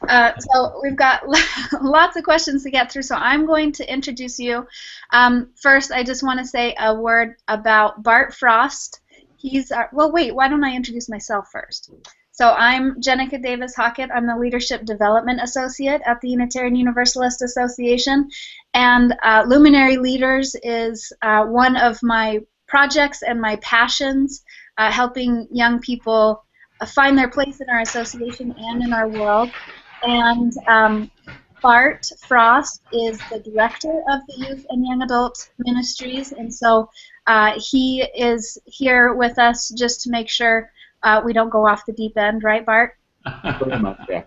So we've got lots of questions to get through, so I'm going to introduce you. First, I just want to say a word about Bart Frost. He's our, well, wait, why don't I introduce myself first? So I'm Jenica Davis-Hockett. I'm the Leadership Development Associate at the Unitarian Universalist Association, and Luminary Leaders is one of my projects and my passions, helping young people find their place in our association and in our world. And Bart Frost is the director of the Youth and Young Adult Ministries, and so he is here with us just to make sure we don't go off the deep end, right, Bart? Pretty much, yeah.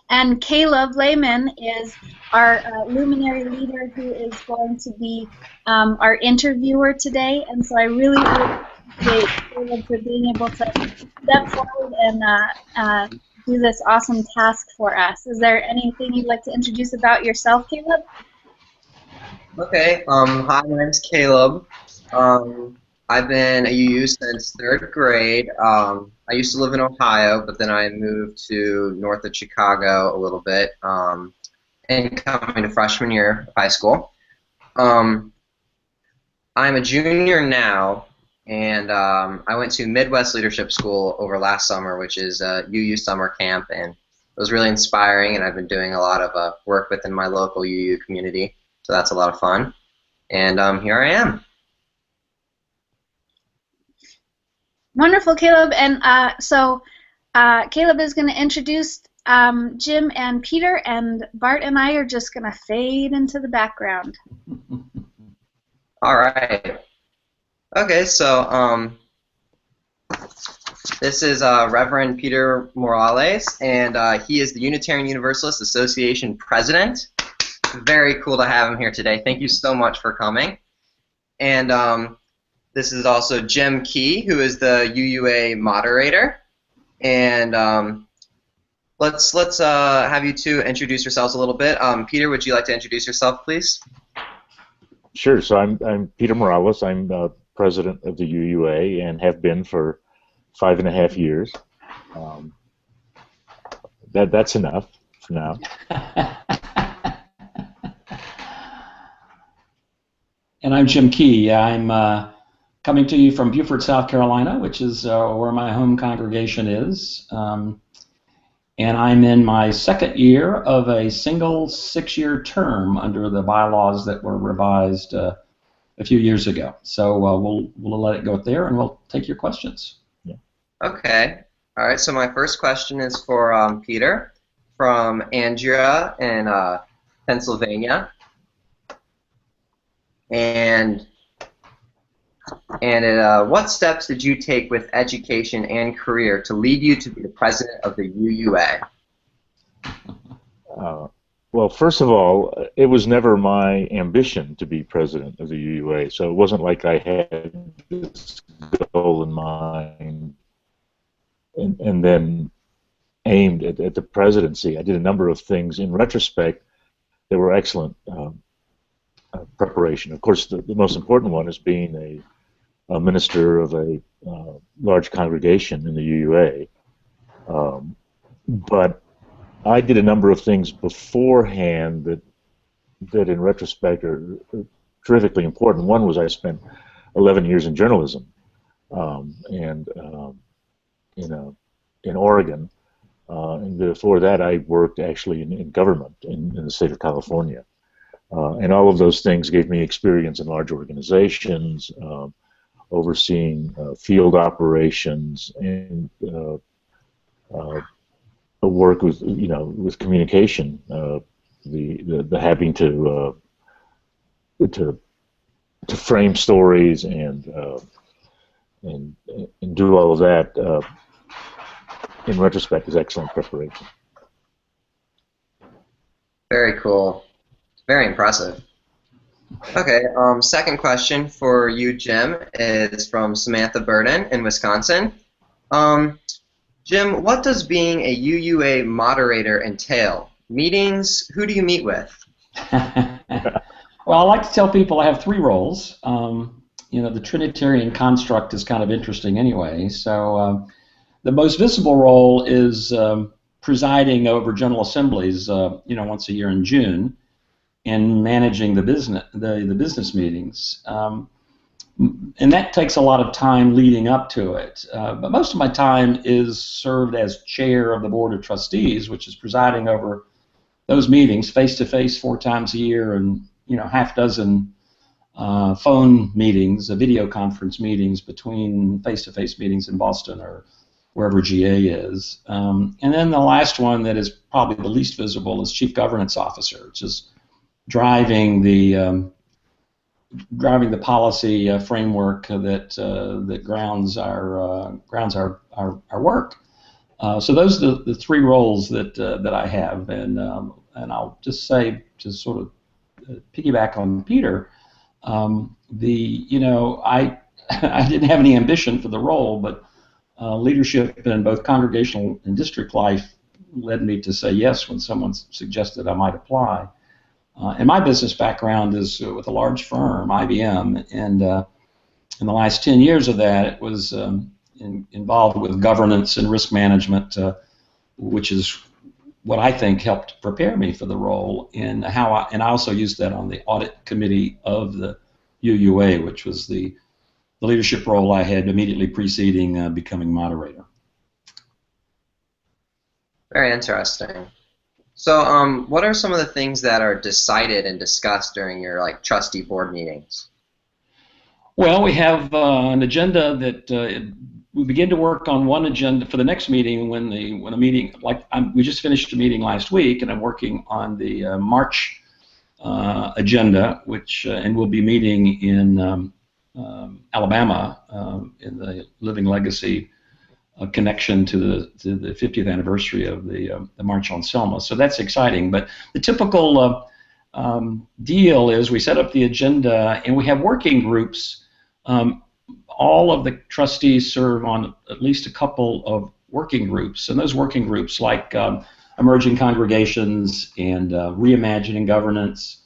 And Caleb Lehman is our luminary leader who is going to be our interviewer today, and so I really appreciate Caleb for being able to step forward and do this awesome task for us. Is there anything you'd like to introduce about yourself, Caleb? Okay. Hi, my name's Caleb. I've been a UU since 3rd grade. I used to live in Ohio, but then I moved to north of Chicago a little bit, and coming to freshman year of high school. I'm a junior now, and I went to Midwest Leadership School over last summer, which is a UU summer camp, and it was really inspiring, and I've been doing a lot of work within my local UU community, so that's a lot of fun. And here I am. Wonderful, Caleb. And so Caleb is going to introduce Jim and Peter, and Bart and I are just going to fade into the background. All right. Okay, so this is Reverend Peter Morales, and he is the Unitarian Universalist Association president. Very cool to have him here today. Thank you so much for coming. And this is also Jim Key, who is the UUA moderator. And let's have you two introduce yourselves a little bit. Peter, would you like to introduce yourself, please? Sure. So I'm Peter Morales. I'm president of the UUA and have been for 5.5 years. That's enough for now. And I'm Jim Key. I'm coming to you from Beaufort, South Carolina, which is where my home congregation is. And I'm in my 2nd year of a single 6-year term under the bylaws that were revised a few years ago. So we'll let it go there, and we'll take your questions. Yeah. Okay. All right. So my first question is for Peter from Andrea in Pennsylvania. And what steps did you take with education and career to lead you to be the president of the UUA? Well, first of all, it was never my ambition to be president of the UUA, so it wasn't like I had this goal in mind and then aimed at the presidency. I did a number of things. In retrospect, they were excellent preparation. Of course, the most important one is being a minister of a large congregation in the UUA. But I did a number of things beforehand that in retrospect are terrifically important. One was I spent 11 years in journalism in Oregon. And before that, I worked actually in government in the state of California. And all of those things gave me experience in large organizations, overseeing field operations, and work with with communication, the having to frame stories and do all of that. In retrospect, is excellent preparation. Very cool. Very impressive. Okay, second question for you, Jim, is from Samantha Burden in Wisconsin. Jim, what does being a UUA moderator entail? Meetings, who do you meet with? Well, I like to tell people I have 3 roles. The Trinitarian construct is kind of interesting anyway. So the most visible role is presiding over General Assemblies, once a year in June, and managing the business meetings. And that takes a lot of time leading up to it. But most of my time is served as chair of the Board of Trustees, which is presiding over those meetings face-to-face 4 times a year, and half dozen phone meetings, video conference meetings between face-to-face meetings in Boston or wherever GA is. And then the last one that is probably the least visible is Chief Governance Officer, which is driving the policy framework that grounds our work. So those are the 3 roles that I have, and I'll just say, to sort of piggyback on Peter, I didn't have any ambition for the role, but leadership in both congregational and district life led me to say yes when someone suggested I might apply. And my business background is with a large firm, IBM, and in the last 10 years of that, it was involved with governance and risk management, which is what I think helped prepare me for the role. And I also used that on the audit committee of the UUA, which was the leadership role I had immediately preceding becoming moderator. Very interesting. So, what are some of the things that are decided and discussed during your trustee board meetings? Well, we have an agenda that we begin to work on one agenda for the next meeting when a meeting we just finished a meeting last week, and I'm working on the March agenda, which and we'll be meeting in Alabama in the Living Legacy connection to the 50th anniversary of the March on Selma. So that's exciting. But the typical deal is we set up the agenda and we have working groups. All of the trustees serve on at least a couple of working groups, and those working groups, like emerging congregations and reimagining governance.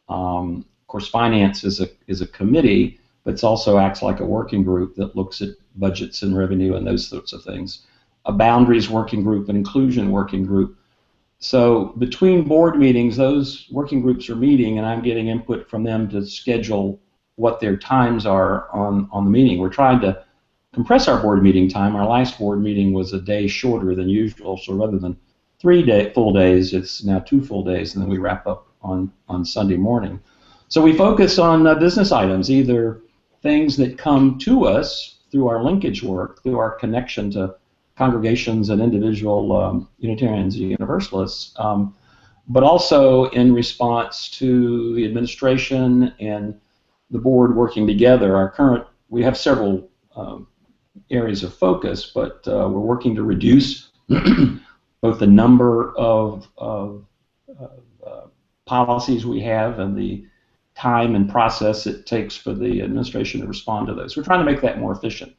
Of course, finance is a committee, but it also acts like a working group that looks at budgets and revenue and those sorts of things. A boundaries working group, an inclusion working group. So between board meetings, those working groups are meeting, and I'm getting input from them to schedule what their times are on the meeting. We're trying to compress our board meeting time. Our last board meeting was a day shorter than usual, so rather than 3 full days, it's now 2 full days, and then we wrap up on Sunday morning. So we focus on business items, either things that come to us through our linkage work, through our connection to congregations and individual Unitarians and Universalists, but also in response to the administration and the board working together. We have several areas of focus, but we're working to reduce both the number of policies we have and the time and process it takes for the administration to respond to those. We're trying to make that more efficient.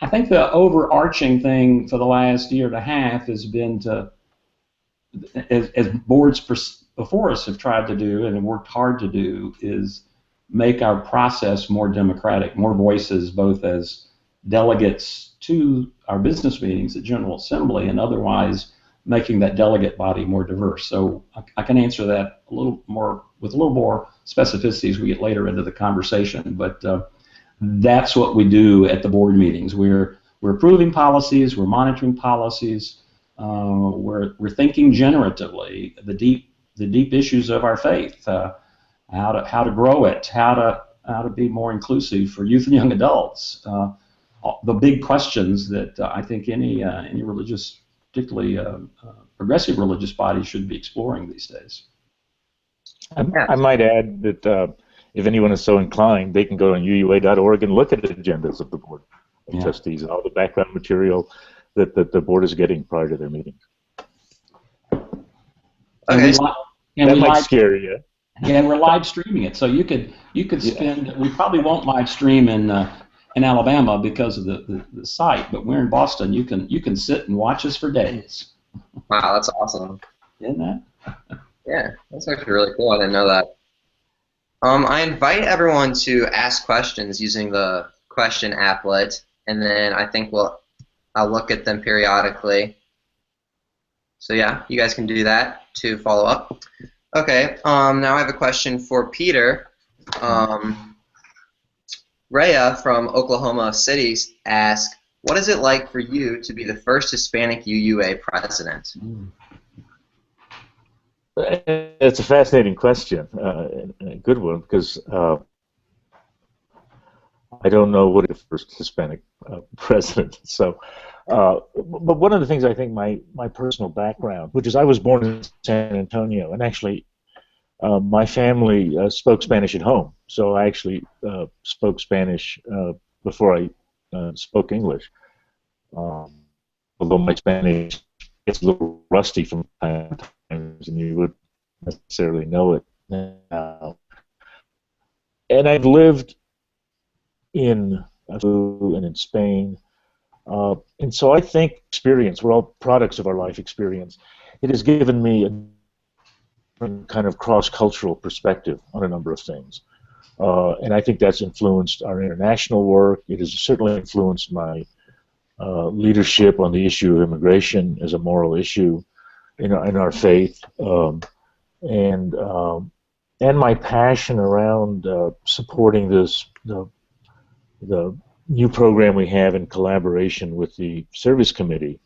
I think the overarching thing for the last year and a half has been to, as boards before us have tried to do and have worked hard to do, is make our process more democratic, more voices, both as delegates to our business meetings at General Assembly and otherwise making that delegate body more diverse. So I can answer that a little more with a little more specificity as we get later into the conversation. But that's what we do at the board meetings. We're approving policies, we're monitoring policies, we're thinking generatively the deep issues of our faith, how to grow it, how to be more inclusive for youth and young adults. The big questions that I think any religious, particularly progressive religious body, should be exploring these days. I might add that if anyone is so inclined, they can go on UUA.org and look at the agendas of the Board of Trustees and all the background material that the board is getting prior to their meetings. Okay. That might scare you. Yeah, and we're live streaming it, so you could spend. We probably won't live stream in Alabama because of the site, but we're in Boston. You can sit and watch us for days. Wow, that's awesome. Isn't that? Yeah, that's actually really cool. I didn't know that. I invite everyone to ask questions using the question applet, and then I think I'll look at them periodically. So yeah, you guys can do that to follow up. Okay, now I have a question for Peter. Rhea from Oklahoma City asks, what is it like for you to be the first Hispanic UUA president? It's a fascinating question, and a good one, because I don't know what is the first Hispanic president. So, but one of the things I think my personal background, which is I was born in San Antonio, and actually my family spoke Spanish at home, so I actually spoke Spanish before I spoke English. Although my Spanish gets a little rusty from time to time, and you would necessarily know it now. And I've lived in Peru and in Spain, and so I think experience, we're all products of our life experience. It has given me a different kind of cross-cultural perspective on a number of things. And I think that's influenced our international work. It has certainly influenced my leadership on the issue of immigration as a moral issue in our faith, and my passion around supporting the new program we have in collaboration with the Service Committee,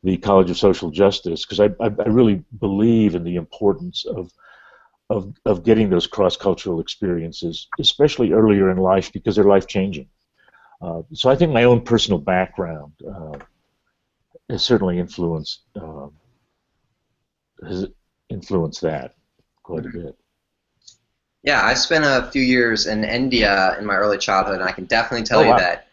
the College of Social Justice, because I really believe in the importance of getting those cross-cultural experiences, especially earlier in life, because they're life-changing. So I think my own personal background has certainly influenced that quite a bit. Yeah, I spent a few years in India in my early childhood, and I can definitely tell you that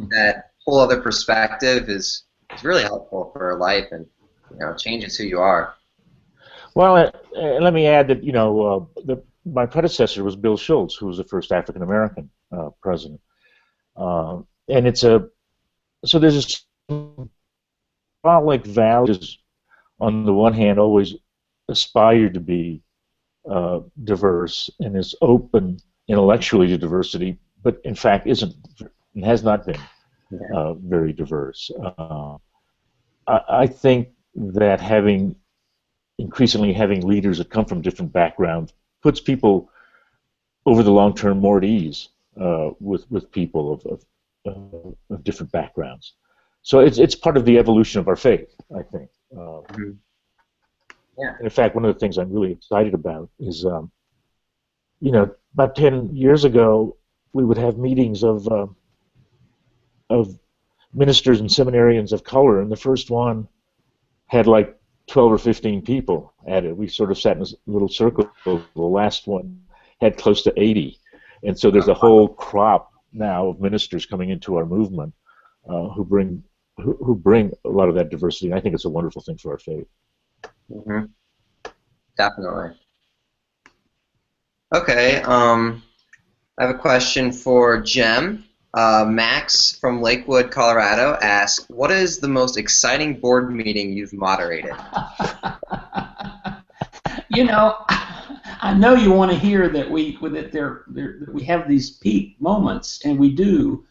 that whole other perspective is really helpful for life, and changes who you are. Well, let me add that my predecessor was Bill Schultz, who was the first African American president, and so there's this symbolic values. On the one hand, always aspired to be diverse and is open intellectually to diversity, but in fact isn't and has not been very diverse. I think that increasingly having leaders that come from different backgrounds puts people over the long term more at ease with people of different backgrounds. So it's part of the evolution of our faith, I think. Yeah. In fact, one of the things I'm really excited about is, about 10 years ago, we would have meetings of ministers and seminarians of color, and the first one had like 12 or 15 people at it. We sort of sat in a little circle. The last one had close to 80, and so there's a whole crop now of ministers coming into our movement who bring a lot of that diversity, and I think it's a wonderful thing for our faith. Mm-hmm. Definitely. Okay, I have a question for Jem. Max from Lakewood, Colorado asks, what is the most exciting board meeting you've moderated? I know you want to hear that we have these peak moments, and we do.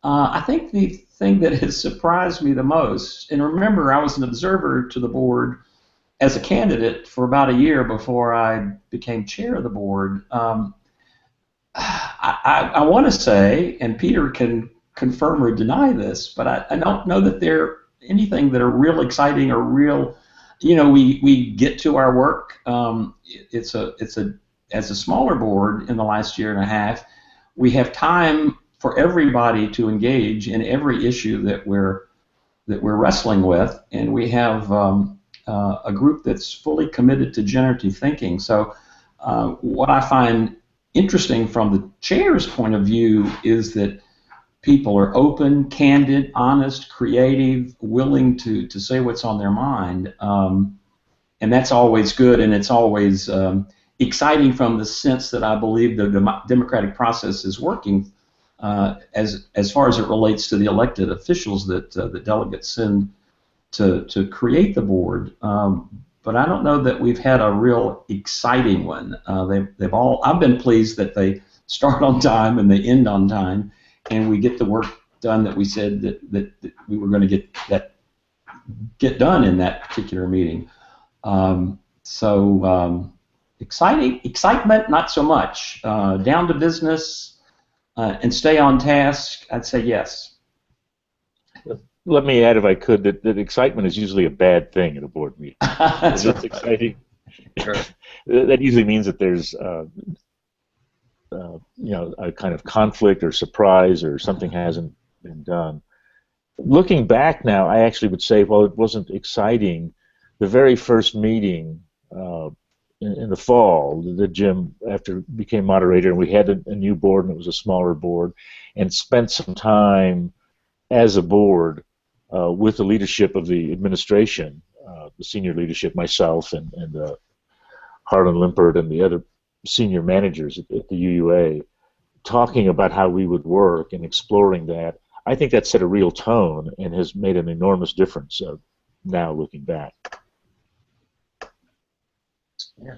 I think the thing that has surprised me the most, and remember, I was an observer to the board as a candidate for about a year before I became chair of the board. I want to say, and Peter can confirm or deny this, but I don't know that they're anything that are real exciting or real. We get to our work. As a smaller board in the last year and a half, we have time for everybody to engage in every issue that we're wrestling with, and we have a group that's fully committed to generative thinking. So what I find interesting from the chair's point of view is that people are open, candid, honest, creative, willing to say what's on their mind, and that's always good, and it's always exciting from the sense that I believe the democratic process is working as far as it relates to the elected officials that the delegates send to create the board. But I don't know that we've had a real exciting one. I've been pleased that they start on time and they end on time, and we get the work done that we said that we were going to get done in that particular meeting. Excitement, not so much. Down to business and stay on task, I'd say yes. Let me add, if I could, that excitement is usually a bad thing at a board meeting. That's It's right. exciting. Sure. That usually means that there's a kind of conflict or surprise or something hasn't been done. Looking back now, I actually would say, well, it wasn't exciting. The very first meeting in the fall, the Jim, after became moderator, and we had a new board, and it was a smaller board, and spent some time as a board with the leadership of the administration, the senior leadership, myself and Harlan Limpert and the other senior managers at the UUA, talking about how we would work and exploring that. I think that set a real tone and has made an enormous difference now looking back. Yeah.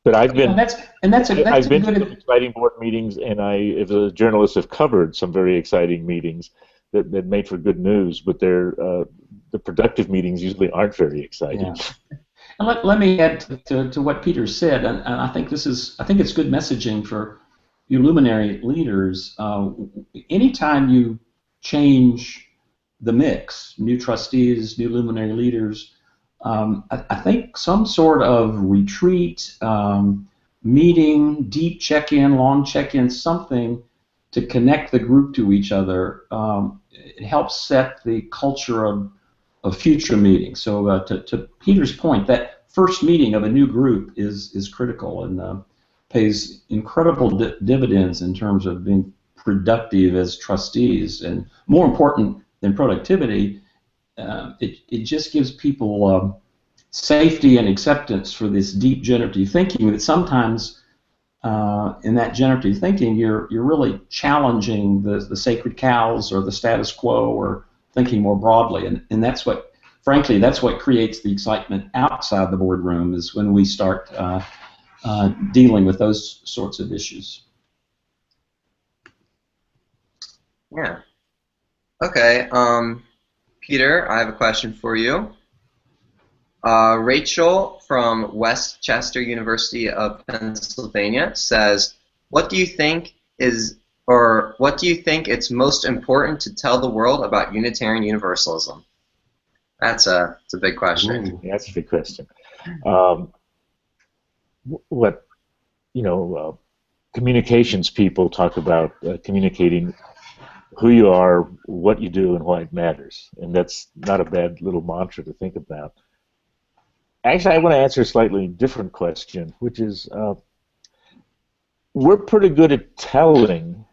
But I've been, I've been to some exciting board meetings, and as a journalist, have covered some very exciting meetings that made for good news. But the productive meetings usually aren't very exciting. Yeah. And let me add to what Peter said, and I think it's good messaging for you luminary leaders. Anytime you change the mix, new trustees, new luminary leaders, I think some sort of retreat, meeting, deep check-in, long check-in, something to connect the group to each other. It helps set the culture of future meetings. So to Peter's point, that first meeting of a new group is critical and pays incredible dividends in terms of being productive as trustees. And more important than productivity, it just gives people safety and acceptance for this deep generative thinking that sometimes in that generative thinking you're really challenging the sacred cows or the status quo or thinking more broadly, and that's what, frankly, that's what creates the excitement outside the boardroom, is when we start dealing with those sorts of issues. Yeah. Okay. Peter, I have a question for you. Rachel from Westchester University of Pennsylvania says, what do you think it's most important to tell the world about Unitarian Universalism? That's a big question. That's a big question. Communications people talk about communicating who you are, what you do, and why it matters, and that's not a bad little mantra to think about. Actually, I want to answer a slightly different question, which is we're pretty good at telling.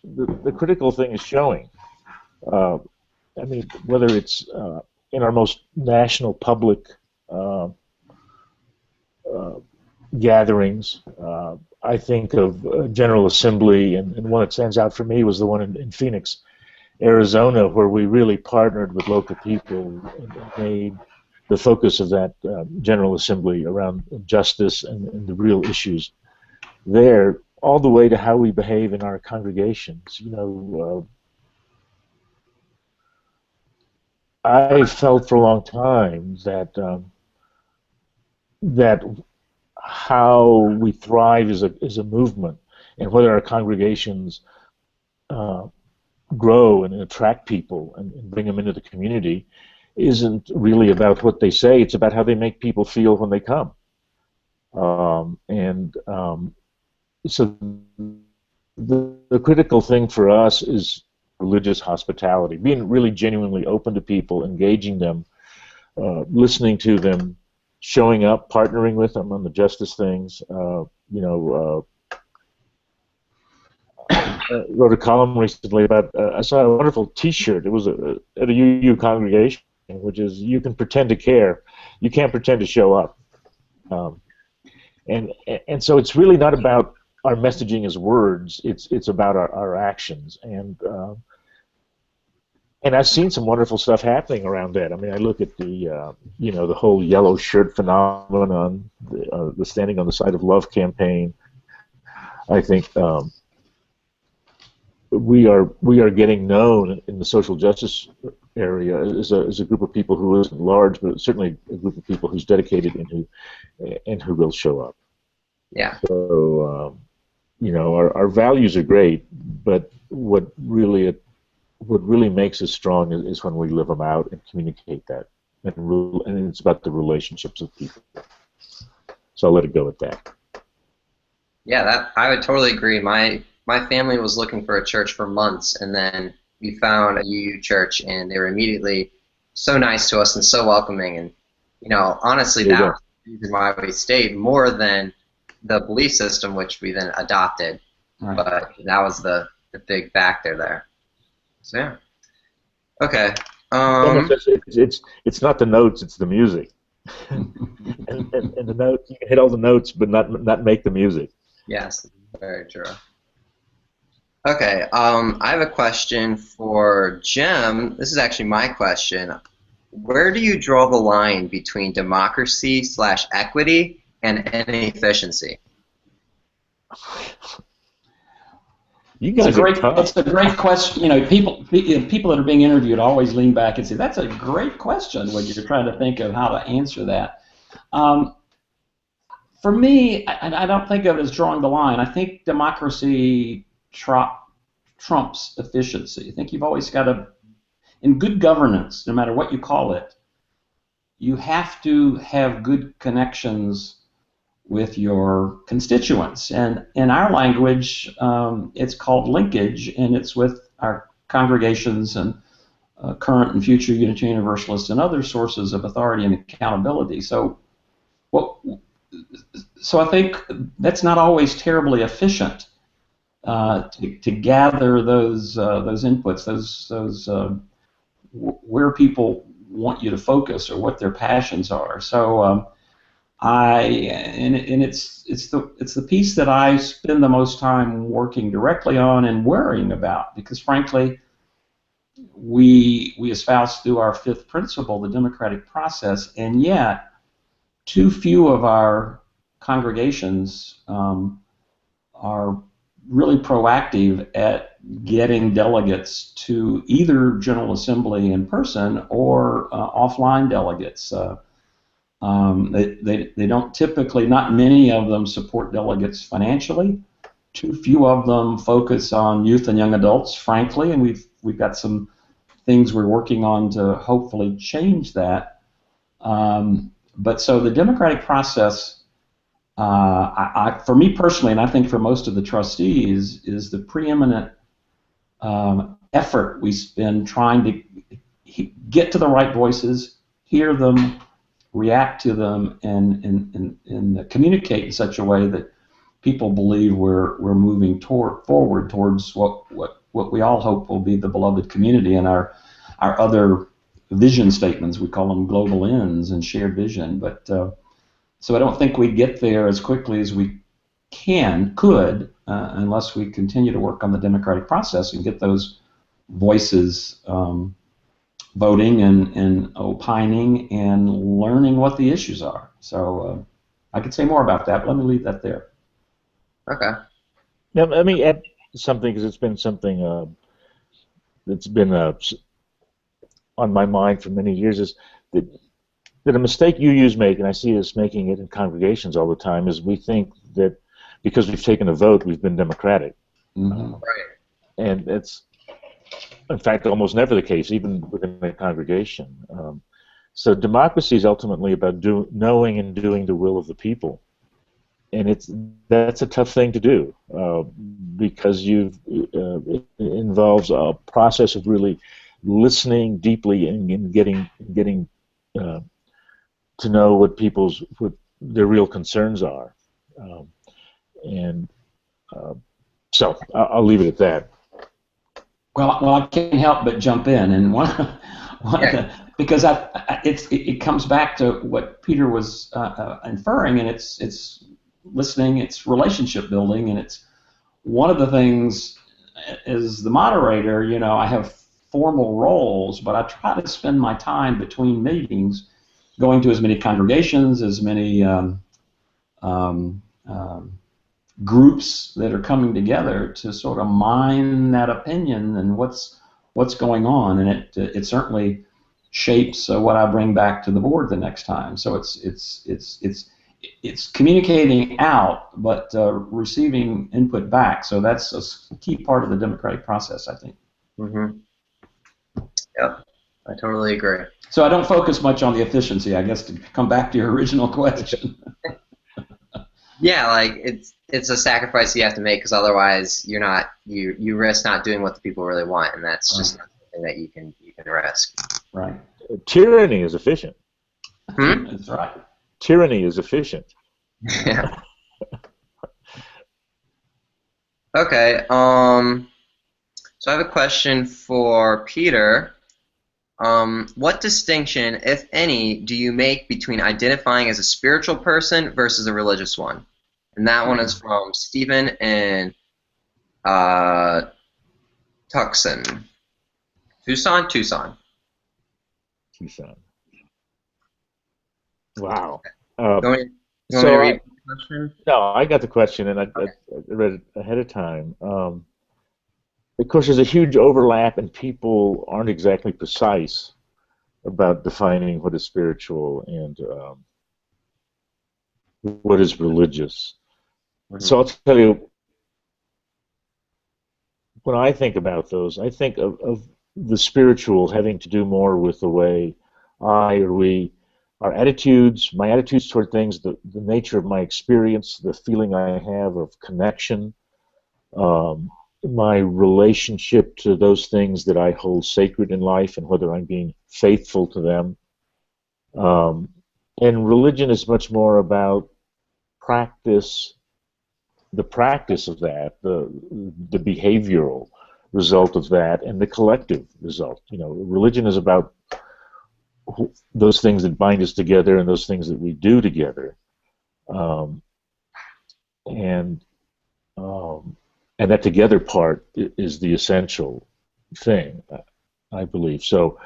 The critical thing is showing. I mean, whether it's in our most national public gatherings, I think of General Assembly, and one that stands out for me was the one in Phoenix, Arizona, where we really partnered with local people and made the focus of that General Assembly around justice and the real issues there, all the way to how we behave in our congregations. I felt for a long time that how we thrive as a movement, and whether our congregations grow and attract people and bring them into the community, isn't really about what they say. It's about how they make people feel when they come. So the critical thing for us is religious hospitality, being really genuinely open to people, engaging them, listening to them, showing up, partnering with them on the justice things. I wrote a column recently about, I saw a wonderful T-shirt. It was at a UU congregation, which is, you can pretend to care, you can't pretend to show up. And so it's really not about our messaging as words, it's about our actions. And I've seen some wonderful stuff happening around that. I mean, I look at the the whole yellow shirt phenomenon, the Standing on the Side of Love campaign. I think we are getting known in the social justice area is a group of people who isn't large, but certainly a group of people who's dedicated and who will show up. Yeah. So our values are great, but what really makes us strong is when we live them out and communicate that, and it's about the relationships of people. So I'll let it go at that. Yeah, that I would totally agree. My family was looking for a church for months, and then we found a UU church, and they were immediately so nice to us and so welcoming. And honestly, that was the reason why we stayed more than the belief system, which we then adopted. Right. But that was the big factor there. So yeah. Okay. It's not the notes; it's the music. and the notes, you can hit all the notes, but not make the music. Yes, very true. Okay, I have a question for Jim. This is actually my question. Where do you draw the line between democracy/equity and inefficiency? You guys are tough. It's a great question. People that are being interviewed always lean back and say, "That's a great question," when you're trying to think of how to answer that. For me, I don't think of it as drawing the line. I think democracy trumps efficiency. I think you've always got to, in good governance, no matter what you call it, you have to have good connections with your constituents. And in our language, it's called linkage, and it's with our congregations and current and future Unitarian Universalists and other sources of authority and accountability. So I think that's not always terribly efficient to gather those inputs, those where people want you to focus or what their passions are. So it's the piece that I spend the most time working directly on and worrying about, because frankly, we espouse through our fifth principle the democratic process, and yet too few of our congregations are really proactive at getting delegates to either General Assembly in person or offline delegates. They don't typically, not many of them support delegates financially. Too few of them focus on youth and young adults, frankly, and we've got some things we're working on to hopefully change that. But so the democratic process, for me personally, and I think for most of the trustees, is the preeminent effort we spend trying to get to the right voices, hear them, react to them, and communicate in such a way that people believe we're moving forward towards what we all hope will be the beloved community, and our other vision statements, we call them global ends and shared vision. But so I don't think we get there as quickly as we could, unless we continue to work on the democratic process and get those voices voting and opining and learning what the issues are. So I could say more about that, but let me leave that there. Okay. Now, let me add something, because it's been something that's been on my mind for many years, is that a mistake UUs make, and I see us making it in congregations all the time, is we think that because we've taken a vote, we've been democratic. Mm-hmm. Right. And it's, in fact, almost never the case, even within a congregation. So democracy is ultimately about knowing and doing the will of the people. And that's a tough thing to do, because it involves a process of really listening deeply and getting to know what their real concerns are. So I'll leave it at that. Well, I can't help but jump in, and because it comes back to what Peter was inferring, and it's listening, it's relationship building, and it's one of the things. As the moderator, I have formal roles, but I try to spend my time between meetings going to as many congregations, as many groups that are coming together to sort of mine that opinion and what's what's going on, and it certainly shapes what I bring back to the board the next time. So it's communicating out, but receiving input back. So that's a key part of the democratic process, I think. Mm-hmm. Yep, I totally agree. So I don't focus much on the efficiency, I guess, to come back to your original question. Yeah, like it's a sacrifice you have to make, because otherwise you risk not doing what the people really want, and that's just not something that you can risk. Right. Tyranny is efficient. That's right. Tyranny is efficient. Yeah. Okay. So I have a question for Peter. What distinction, if any, do you make between identifying as a spiritual person versus a religious one? And that one is from Stephen in Tucson. Tucson. Wow. You want me to So read the question? no, I got the question, and I read it ahead of time. Of course, there's a huge overlap, and people aren't exactly precise about defining what is spiritual and what is religious. So I'll tell you, when I think about those, I think of the spiritual having to do more with the way our attitudes, my attitudes toward things, the nature of my experience, the feeling I have of connection, my relationship to those things that I hold sacred in life, and whether I'm being faithful to them. And religion is much more about practice, the practice of that, the behavioral result of that, and the collective result. Religion is about those things that bind us together and those things that we do together, and that together part is the essential thing, I believe. So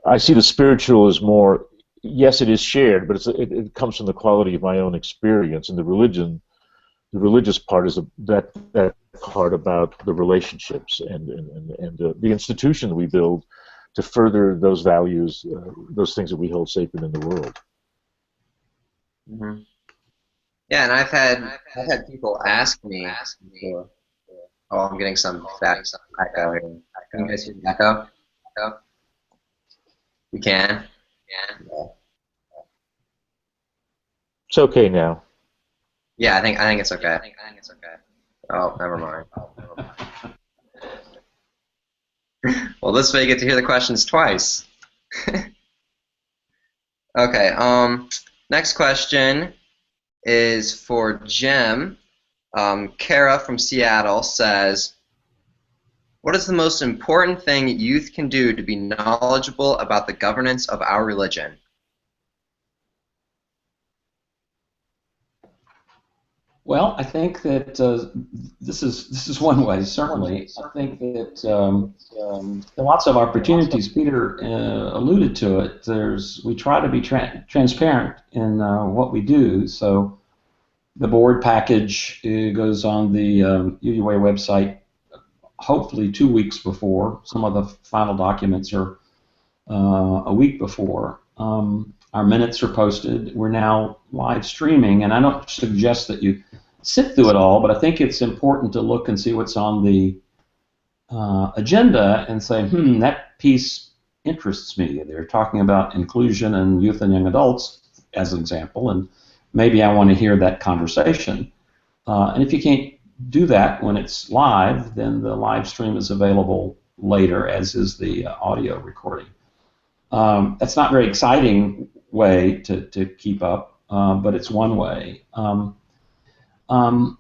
I see the spiritual as more, yes, it is shared, but it comes from the quality of my own experience, and the religious part is that part about the relationships and the institution that we build to further those values, those things that we hold sacred in the world. Mm-hmm. Yeah, and I've had people ask me. Oh, I'm getting some echo here. Can you guys hear the echo? You can. Yeah. It's okay now. Yeah, I think it's okay. Oh, never mind. Well, this way you get to hear the questions twice. Okay. Next question is for Jim. Kara from Seattle says, "What is the most important thing youth can do to be knowledgeable about the governance of our religion?" Well, I think that this is one way, certainly. I think that there are lots of opportunities. Peter alluded to it. We try to be transparent in what we do. So the board package goes on the UUA website hopefully 2 weeks before. Some of the final documents are a week before. Our minutes are posted. We're now live streaming, and I don't suggest that you sit through it all, but I think it's important to look and see what's on the agenda and say, that piece interests me. They're talking about inclusion and youth and young adults, as an example, and maybe I want to hear that conversation. And if you can't do that when it's live, then the live stream is available later, as is the audio recording. That's not a very exciting way to keep up, but it's one way. And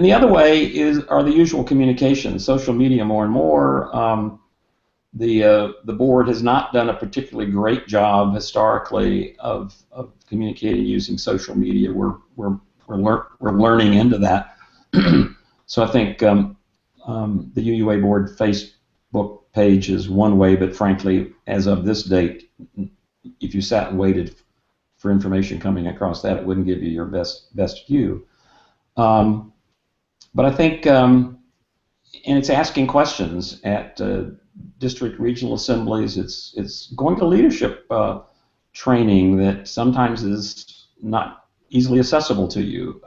the other way are the usual communications, social media more and more. The board has not done a particularly great job historically of communicating using social media. We're learning into that. So I think the UUA board Facebook page is one way, but frankly, as of this date, if you sat and waited for information coming across that, it wouldn't give you your best view. But I think, and it's asking questions at district regional assemblies. It's going to leadership training that sometimes is not easily accessible to you.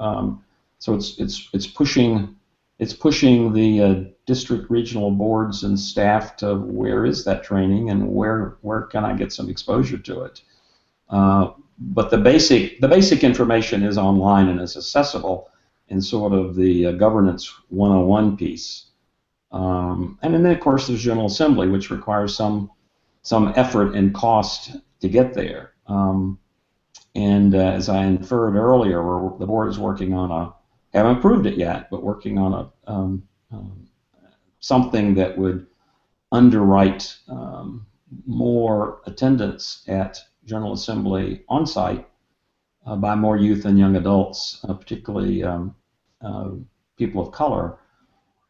So it's pushing the district regional boards and staff to where is that training and where can I get some exposure to it. But the basic information is online and is accessible in sort of the governance 101 piece. And then of course there's General Assembly, which requires some effort and cost to get there. And as I inferred earlier, the board is working on haven't approved it yet, but working on something that would underwrite more attendance at General Assembly on site by more youth and young adults, particularly people of color.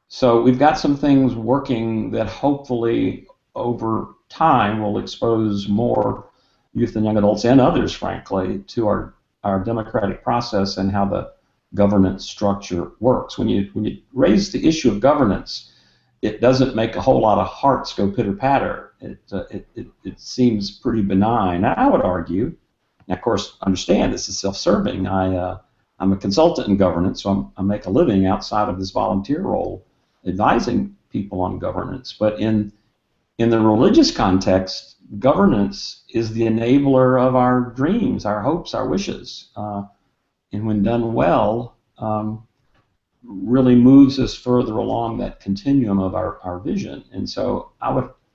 So we've got some things working that hopefully over time will expose more youth and young adults and others, frankly, to our democratic process and how the governance structure works. When you raise the issue of governance, it doesn't make a whole lot of hearts go pitter-patter. It seems pretty benign. I would argue, and of course, understand this is self-serving. I'm a consultant in governance, so I make a living outside of this volunteer role, advising people on governance. But in the religious context, governance is the enabler of our dreams, our hopes, our wishes, and when done well, really moves us further along that continuum of our vision. And so I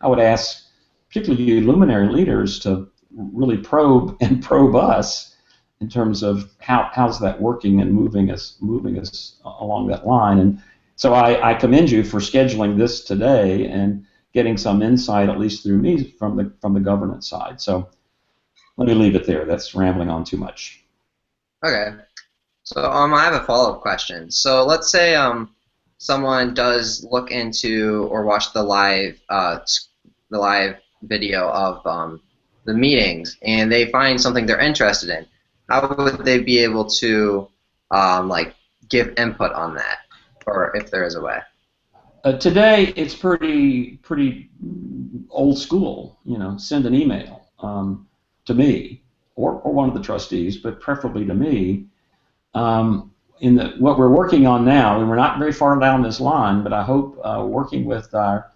would ask, particularly you luminary leaders, to really probe us in terms of how's that working and moving us along that line. And so I commend you for scheduling this today and getting some insight, at least through me, from the governance side. So let me leave it there. That's rambling on too much. Okay. So I have a follow-up question. So let's say someone does look into or watch the live video of the meetings, and they find something they're interested in. How would they be able to like give input on that, or if there is a way? Today it's pretty old school. Send an email to me or one of the trustees, but preferably to me. What we're working on now, and we're not very far down this line, but I hope working with our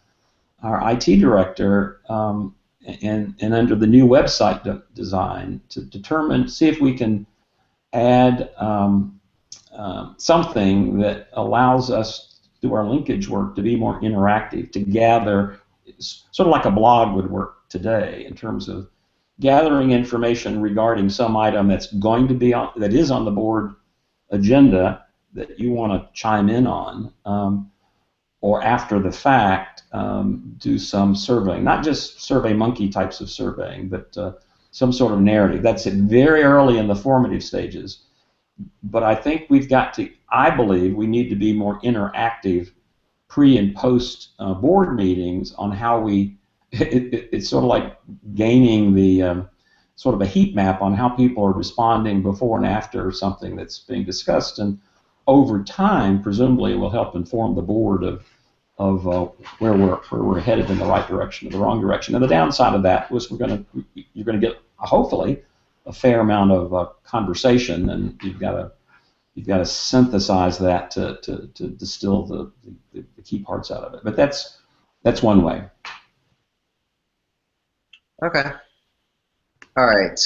IT director and under the new website design to see if we can add something that allows us to do our linkage work to be more interactive, to gather, sort of like a blog would work today in terms of gathering information regarding some item that is on the board agenda that you want to chime in on, or after the fact do some surveying, not just SurveyMonkey types of surveying, but some sort of narrative. That's very early in the formative stages, but I think I believe we need to be more interactive pre and post board meetings on how it's sort of like gaining the sort of a heat map on how people are responding before and after something that's being discussed, and over time, presumably, it will help inform the board of where we're headed in the right direction or the wrong direction. And the downside of that was you're going to get hopefully a fair amount of conversation, and you've got to synthesize that to distill the key parts out of it. But that's one way. Okay. All right.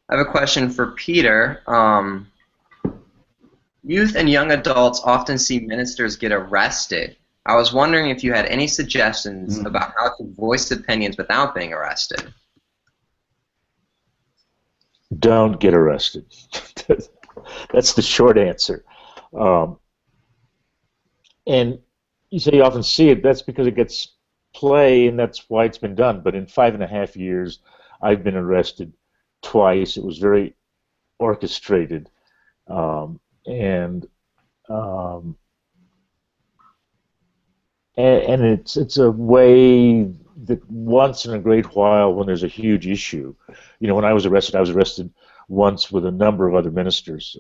I have a question for Peter. Youth and young adults often see ministers get arrested. I was wondering if you had any suggestions about how to voice opinions without being arrested. Don't get arrested. That's the short answer. And you say you often see it. That's because it gets play, and that's why it's been done. But in 5.5 years, I've been arrested twice. It was very orchestrated, and it's a way that once in a great while, when there's a huge issue, when I was arrested once with a number of other ministers,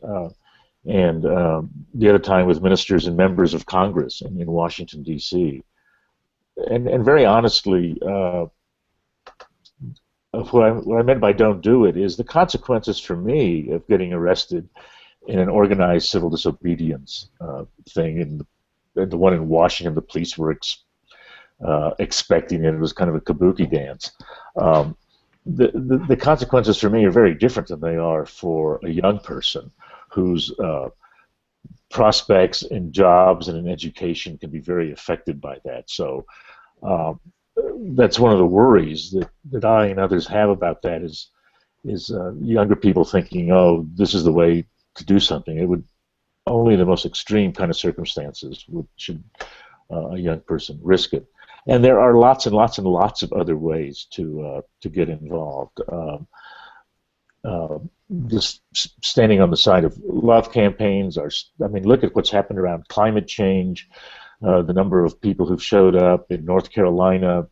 and the other time with ministers and members of Congress in Washington, D.C. And very honestly, what I meant by don't do it is the consequences for me of getting arrested in an organized civil disobedience thing, and the one in Washington, the police were expecting it. It was kind of a kabuki dance. The consequences for me are very different than they are for a young person whose prospects in jobs and in education can be very affected by that. So that's one of the worries that I and others have about that is younger people thinking, oh, this is the way to do something. It would only in the most extreme kind of circumstances should a young person risk it. And there are lots and lots and lots of other ways to get involved. Just standing on the side of love campaigns look at what's happened around climate change. The number of people who've showed up in North Carolina,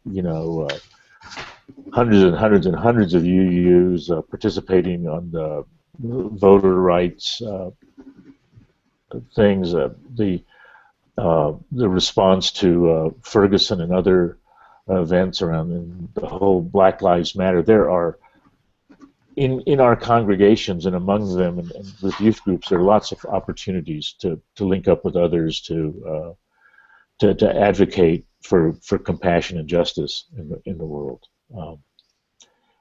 hundreds and hundreds and hundreds of UUs participating on the voter rights things. The response to Ferguson and other events around the whole Black Lives Matter. There are in our congregations and among them and with youth groups, there are lots of opportunities to link up with others to advocate for compassion and justice in the world,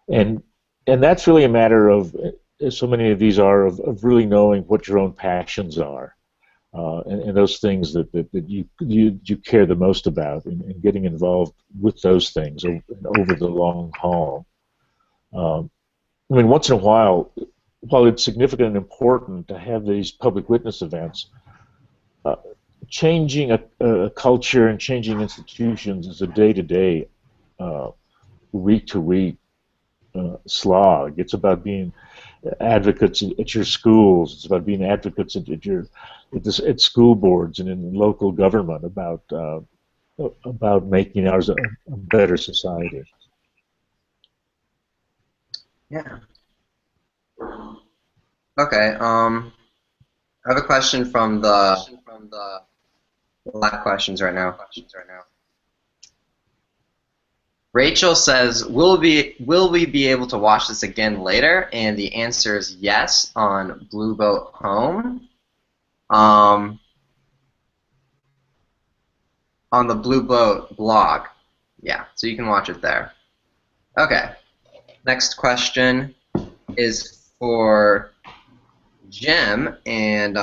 and that's really a matter of, as so many of these are, of really knowing what your own passions are, and those things that you care the most about, and getting involved with those things over the long haul. Once in a while it's significant and important to have these public witness events, changing a culture and changing institutions is a day-to-day, week-to-week slog. It's about being advocates at your schools. It's about being advocates at school boards and in local government about making ours a better society. Yeah. Okay. I have a question from the live questions right now. Rachel says, will we be able to watch this again later? And the answer is yes, on Blue Boat Home. On the Blue Boat blog. Yeah, so you can watch it there. Okay. Next question is for Jim, and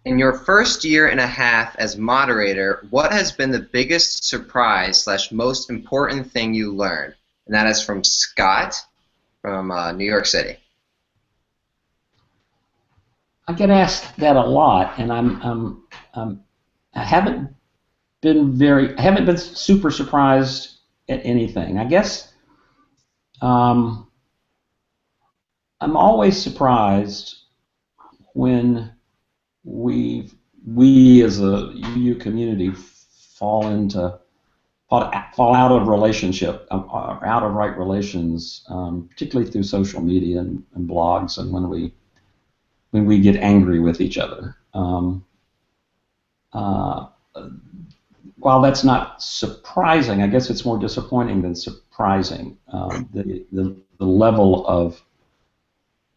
in your first year and a half as moderator, what has been the biggest surprise / most important thing you learned? And that is from Scott from New York City. I get asked that a lot, and I haven't been super surprised at anything. I guess I'm always surprised when we as a UU community fall out of relationship, or out of right relations, particularly through social media and blogs, and when we get angry with each other. While that's not surprising, I guess it's more disappointing than surprising. The level of,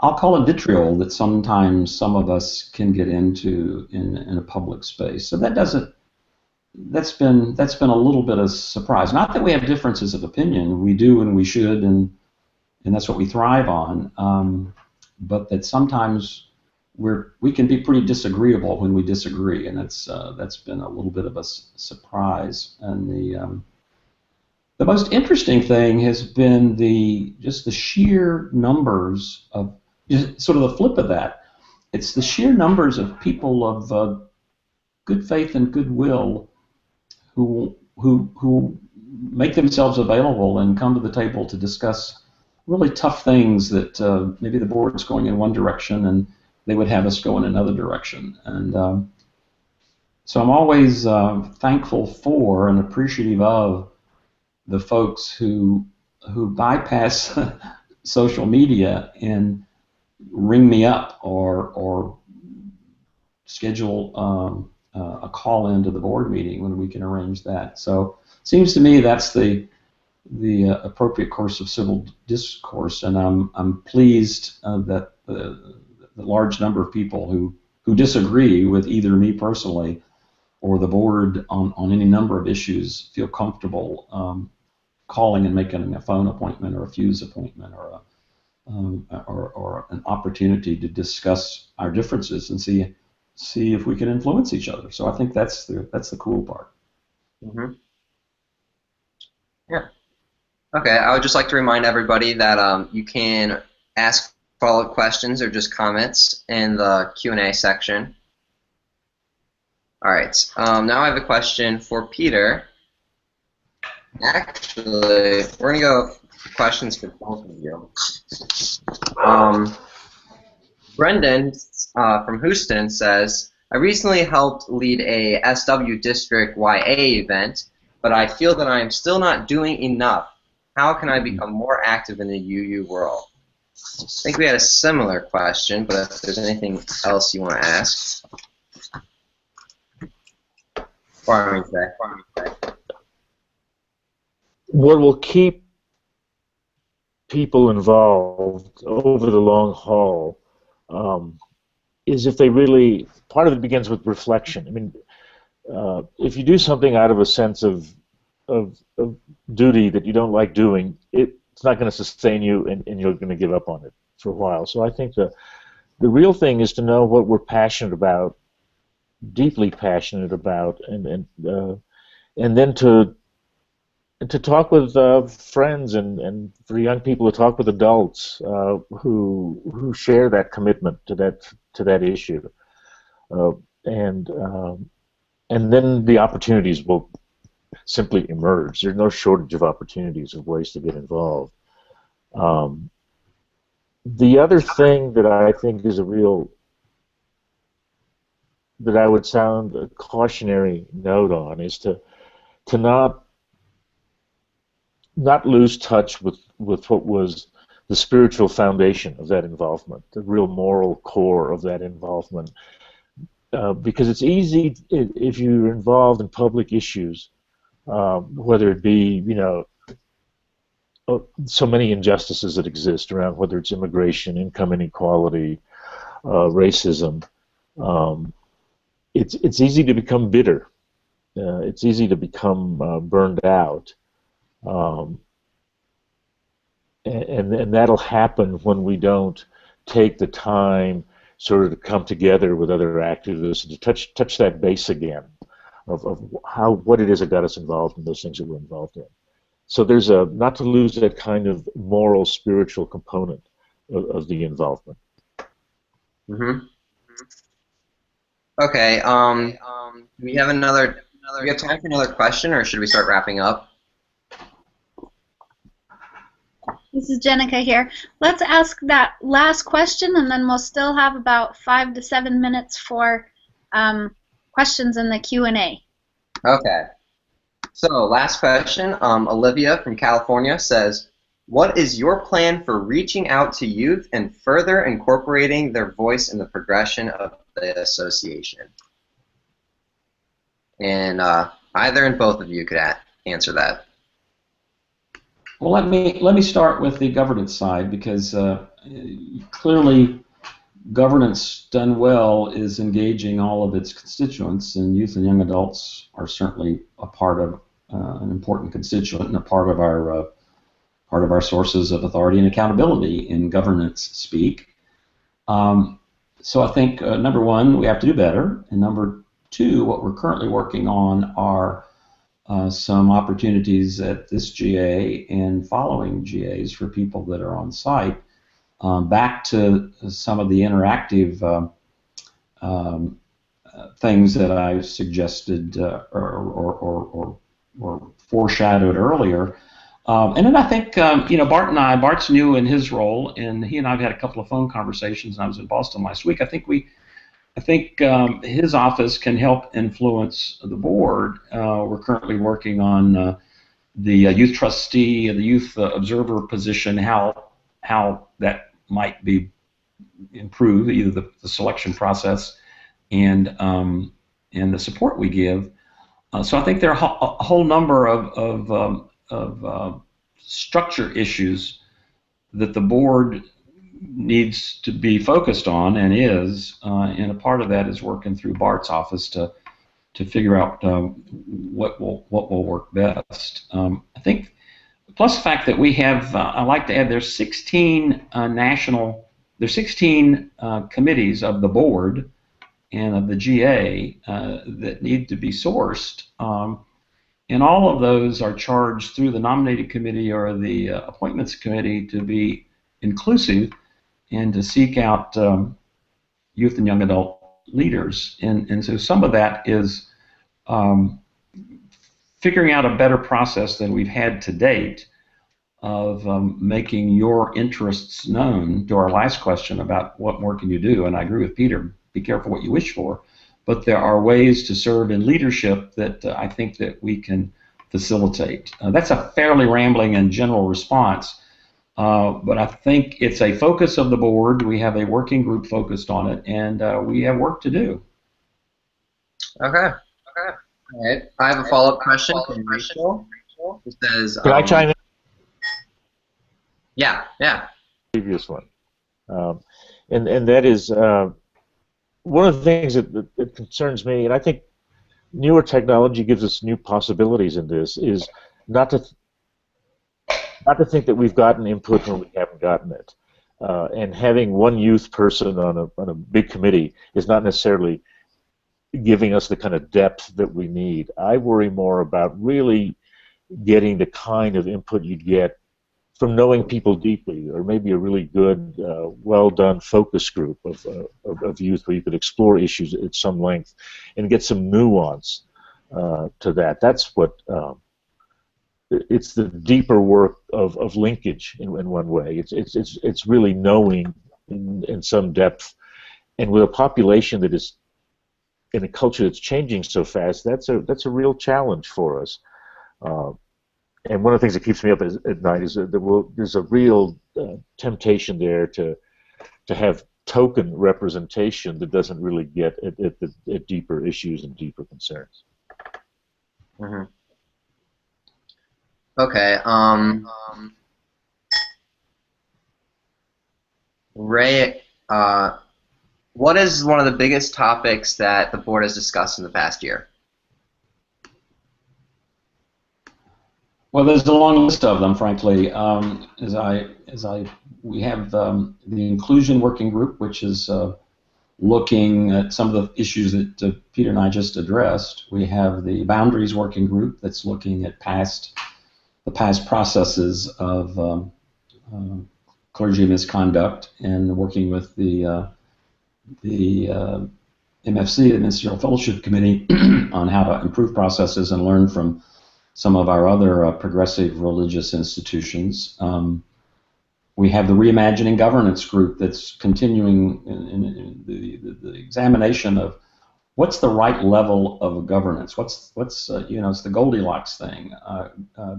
I'll call it vitriol, that sometimes some of us can get into in a public space. So that's been a little bit of surprise. Not that we have differences of opinion, we do and we should, and that's what we thrive on. But that sometimes we can be pretty disagreeable when we disagree, and that's been a little bit of a surprise. And the most interesting thing has been just the sheer numbers of, sort of the flip of that. It's the sheer numbers of people of good faith and goodwill who make themselves available and come to the table to discuss really tough things that maybe the board's going in one direction and they would have us go in another direction. And so I'm always thankful for and appreciative of the folks who bypass social media and ring me up or schedule a call into the board meeting when we can arrange that. So it seems to me that's the appropriate course of civil discourse, and I'm pleased that the large number of people who disagree with either me personally or the board on any number of issues feel comfortable calling and making a phone appointment or a fuse appointment or an opportunity to discuss our differences and see if we can influence each other. So I think that's the cool part. Mm-hmm. Yeah. Okay, I would just like to remind everybody that you can ask follow-up questions or just comments in the Q&A section. All right, now I have a question for Peter. Actually, we're going to go for questions for both of you. Brendan from Houston says, I recently helped lead a SW District YA event, but I feel that I am still not doing enough. How can I become more active in the UU world? I think we had a similar question, but if there's anything else you want to ask. What will keep people involved over the long haul is if they really, part of it begins with reflection. I mean, if you do something out of a sense of duty that you don't like doing, it's not going to sustain you, and you're going to give up on it for a while. So I think the real thing is to know what we're passionate about, deeply passionate about, and then to talk with friends, and for young people to talk with adults who share that commitment to that issue, and then the opportunities will simply emerge. There's no shortage of opportunities of ways to get involved. The other thing that I think is that I would sound a cautionary note on is to not lose touch with what was the spiritual foundation of that involvement, the real moral core of that involvement. Because it's easy if you're involved in public issues, whether it be, so many injustices that exist around, whether it's immigration, income inequality, racism. It's easy to become bitter. It's easy to become burned out. And that'll happen when we don't take the time sort of to come together with other activists and to touch that base again of what it is that got us involved in those things that we're involved in. So there's not to lose that kind of moral, spiritual component of the involvement. Mm-hmm. Okay. Do we have time for another question, or should we start wrapping up? This is Jenica here. Let's ask that last question, and then we'll still have about 5 to 7 minutes for questions in the Q&A. Okay. So, last question. Olivia from California says, what is your plan for reaching out to youth and further incorporating their voice in the progression of the association? And either and both of you could answer that. Well, let me start with the governance side, because clearly governance done well is engaging all of its constituents, and youth and young adults are certainly a part of an important constituent and a part of our sources of authority and accountability in governance speak. So I think number one, we have to do better, and number two, what we're currently working on are some opportunities at this GA and following GAs for people that are on site. Back to some of the interactive things that I suggested or foreshadowed earlier. And then I think, Bart's new in his role, and he and I have had a couple of phone conversations, and I was in Boston last week. I think his office can help influence the board. We're currently working on the youth trustee and the youth observer position, how that might be improve either the selection process and the support we give. So I think there are a whole number of structure issues that the board needs to be focused on and is, and a part of that is working through Bart's office to figure out what will work best. I think, plus the fact that we have, I like to add, there's 16 committees of the board and of the GA that need to be sourced, and all of those are charged through the nominating committee or the appointments committee to be inclusive and to seek out youth and young adult leaders. And so some of that is figuring out a better process than we've had to date of making your interests known. To our last question about what more can you do, and I agree with Peter, be careful what you wish for, but there are ways to serve in leadership that I think that we can facilitate. That's a fairly rambling and general response, but I think it's a focus of the board. We have a working group focused on it, and we have work to do. Okay. All right. I have a follow-up question from Rachel. It says, Can I chime in? Yeah. Previous one, and that is one of the things that concerns me, and I think newer technology gives us new possibilities in this, is not to think that we've gotten input when we haven't gotten it, and having one youth person on a big committee is not necessarily giving us the kind of depth that we need. I worry more about really getting the kind of input you'd get from knowing people deeply, or maybe a really good, well-done focus group of youth where you could explore issues at some length and get some nuance to that. That's what it's the deeper work of linkage in one way. It's really knowing in some depth, and with a population that is in a culture that's changing so fast, that's a real challenge for us. And one of the things that keeps me up at night is that there's a real temptation there to have token representation that doesn't really get at deeper issues and deeper concerns. Mm-hmm. Okay. Ray, what is one of the biggest topics that the board has discussed in the past year? Well, there's a long list of them, frankly. We have the inclusion working group, which is looking at some of the issues that Peter and I just addressed. We have the boundaries working group that's looking at the past processes of clergy misconduct and working with the MFC, the Ministerial Fellowship Committee, on how to improve processes and learn from some of our other progressive religious institutions. We have the Reimagining Governance group that's continuing in the examination of what's the right level of governance. What's it's the Goldilocks thing.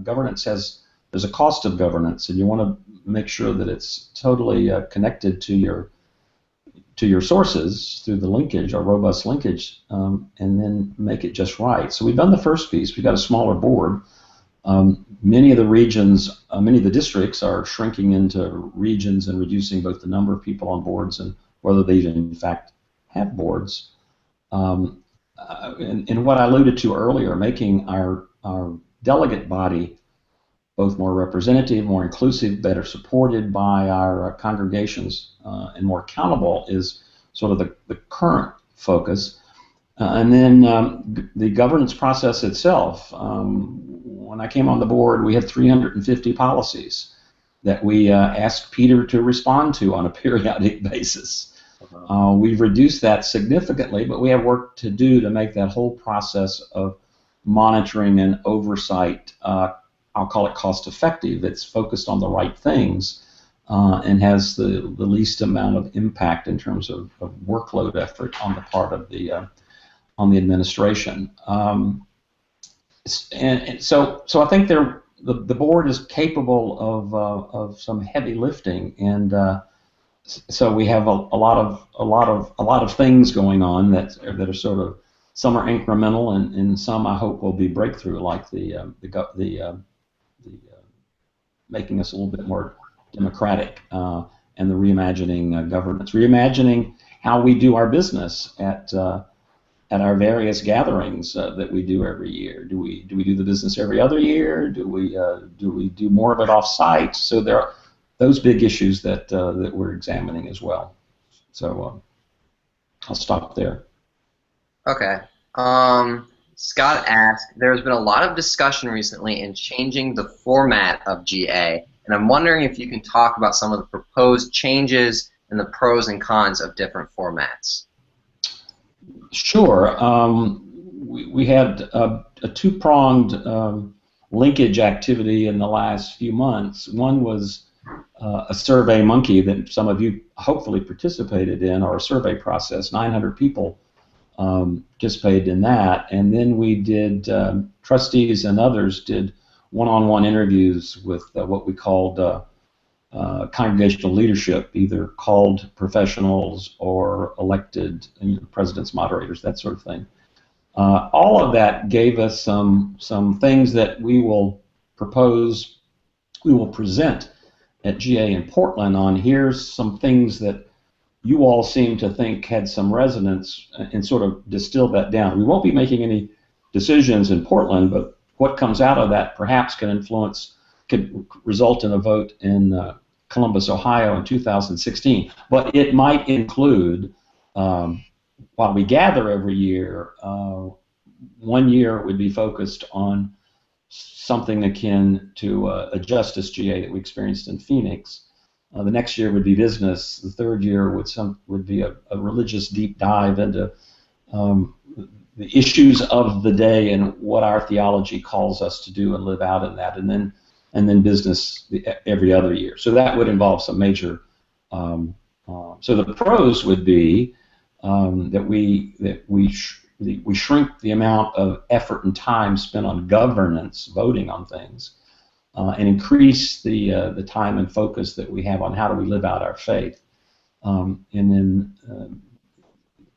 Governance there's a cost of governance, and you want to make sure that it's totally connected to your sources through the linkage, or robust linkage, and then make it just right. So we've done the first piece. We've got a smaller board. Many of the regions, many of the districts are shrinking into regions and reducing both the number of people on boards and whether they even in fact have boards. And what I alluded to earlier, making our delegate body both more representative, more inclusive, better supported by our congregations, and more accountable is sort of the current focus. And then the governance process itself. When I came on the board, we had 350 policies that we asked Peter to respond to on a periodic basis. We've reduced that significantly, but we have work to do to make that whole process of monitoring and oversight, I'll call it cost effective. It's focused on the right things and has the least amount of impact in terms of workload effort on the part of the administration. And so I think the board is capable of some heavy lifting, and so we have a lot of things going on that are sort of, some are incremental and some I hope will be breakthrough, like the making us a little bit more democratic, and the reimagining governance, reimagining how we do our business at our various gatherings that we do every year. Do we do the business every other year? Do we do more of it off-site? So there are those big issues that we're examining as well. So I'll stop there. Okay. Scott asked, there's been a lot of discussion recently in changing the format of GA, and I'm wondering if you can talk about some of the proposed changes and the pros and cons of different formats. Sure. We had a two-pronged linkage activity in the last few months. One was a survey monkey that some of you hopefully participated in, or a survey process. 900 people participated in that, and then we did, trustees and others did one-on-one interviews with what we called congregational leadership, either called professionals or elected presidents, moderators, that sort of thing. All of that gave us some things that we will present at GA in Portland on. Here's some things that you all seem to think had some resonance, and sort of distill that down. We won't be making any decisions in Portland, but what comes out of that perhaps could result in a vote in Columbus, Ohio in 2016. But it might include, while we gather every year, 1 year would be focused on something akin to a justice GA that we experienced in Phoenix. The next year would be business. The third year would be a religious deep dive into the issues of the day and what our theology calls us to do and live out in that, and then business every other year. So that would involve some major. So the pros would be that we shrink the amount of effort and time spent on governance, voting on things, and increase the time and focus that we have on how do we live out our faith. And then,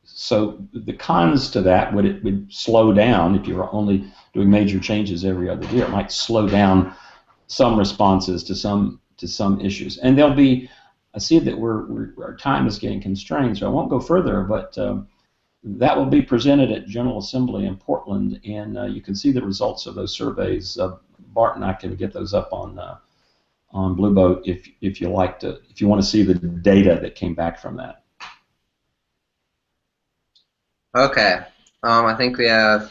so the cons to that would slow down if you were only doing major changes every other year. It might slow down some responses to some issues. And there'll be, I see that our time is getting constrained, so I won't go further, but that will be presented at General Assembly in Portland, and you can see the results of those surveys. Bart and I can get those up on Blue Boat if you want to see the data that came back from that. Okay. I think we have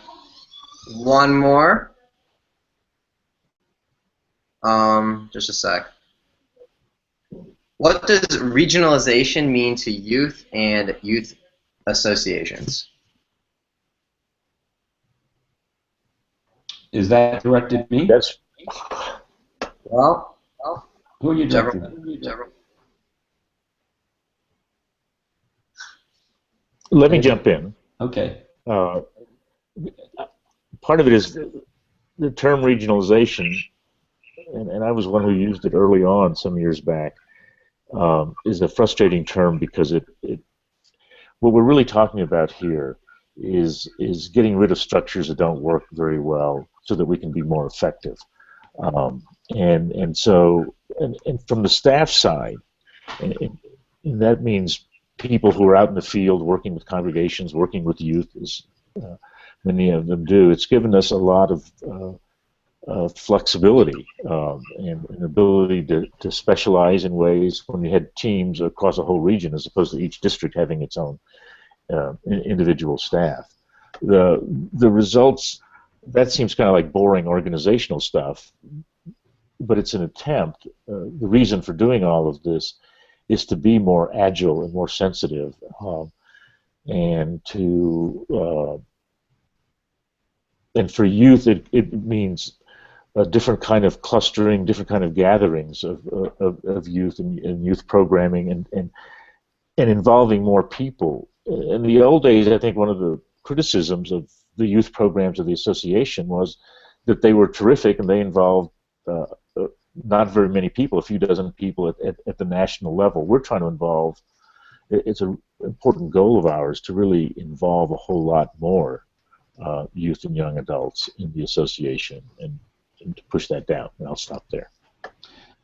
one more. Just a sec. What does regionalization mean to youth and youth associations? Is that directed at me? That's Well, who are you directing at? Let me jump in. Okay. Part of it is the term regionalization, and I was one who used it early on some years back, is a frustrating term because what we're really talking about here is getting rid of structures that don't work very well so that we can be more effective. And so from the staff side, and that means people who are out in the field working with congregations, working with youth, as many of them do. It's given us a lot of flexibility and an ability to specialize in ways when we had teams across a whole region as opposed to each district having its own individual staff. The results, that seems kind of like boring organizational stuff, but it's an attempt. The reason for doing all of this is to be more agile and more sensitive, and for youth it means a different kind of clustering, different kind of gatherings of youth and youth programming and involving more people. In the old days, I think one of the criticisms of the youth programs of the association was that they were terrific and they involved not very many people, a few dozen people at the national level. We're trying to involve. It's an important goal of ours to really involve a whole lot more youth and young adults in the association, and to push that down. And I'll stop there.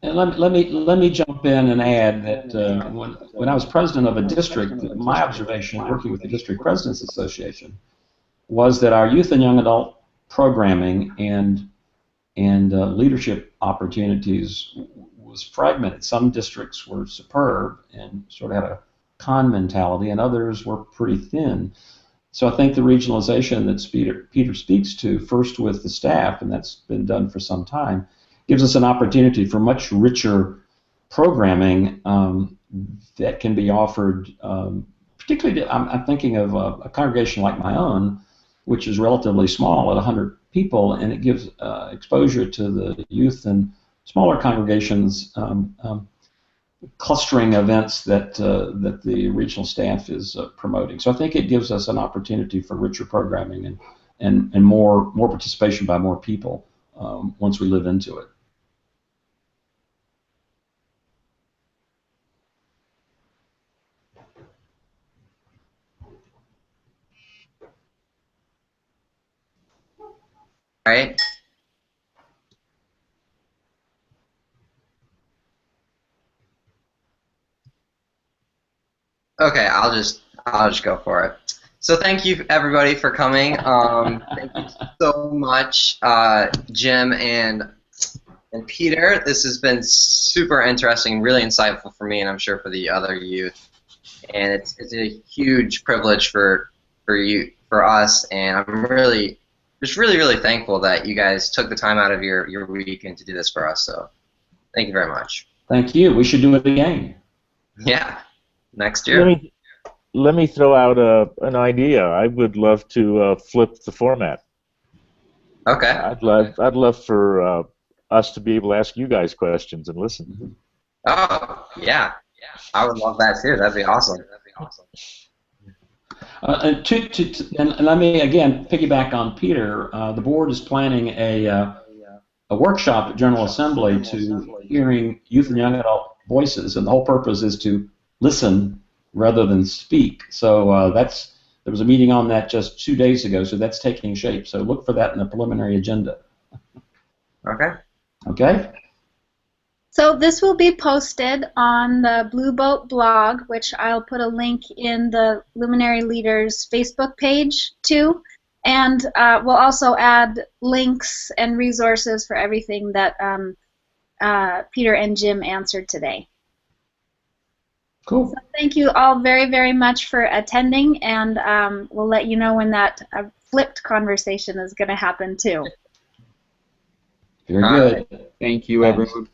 And let me jump in and add that when I was president of a district, my observation working with the District Presidents Association was that our youth and young adult programming and leadership opportunities was fragmented. Some districts were superb and sort of had a con mentality, and others were pretty thin. So I think the regionalization that Peter speaks to, first with the staff, and that's been done for some time, gives us an opportunity for much richer programming that can be offered, particularly I'm thinking of a congregation like my own, which is relatively small at 100 people, and it gives exposure to the youth and smaller congregations, clustering events that the regional staff is promoting. So I think it gives us an opportunity for richer programming and more participation by more people once we live into it. Right. Okay, I'll just go for it. So thank you everybody for coming. Thank you so much, Jim and Peter. This has been super interesting, really insightful for me, and I'm sure for the other youth. And it's a huge privilege for us, and I'm really thankful that you guys took the time out of your weekend to do this for us. So thank you very much. Thank you. We should do it again. Yeah, next year. Let me throw out an idea. I would love to flip the format. Okay. I'd love for us to be able to ask you guys questions and listen. Oh yeah, I would love that too. That'd be awesome. And let me again piggyback on Peter. The board is planning a workshop at General Assembly to hearing youth and young adult voices, and the whole purpose is to listen rather than speak. So there was a meeting on that just 2 days ago, so that's taking shape. So look for that in the preliminary agenda. Okay. Okay. So this will be posted on the Blue Boat blog, which I'll put a link in the Luminary Leaders Facebook page too. And we'll also add links and resources for everything that Peter and Jim answered today. Cool. So thank you all very, very much for attending, and we'll let you know when that flipped conversation is going to happen too. Very good. Thank you, everyone.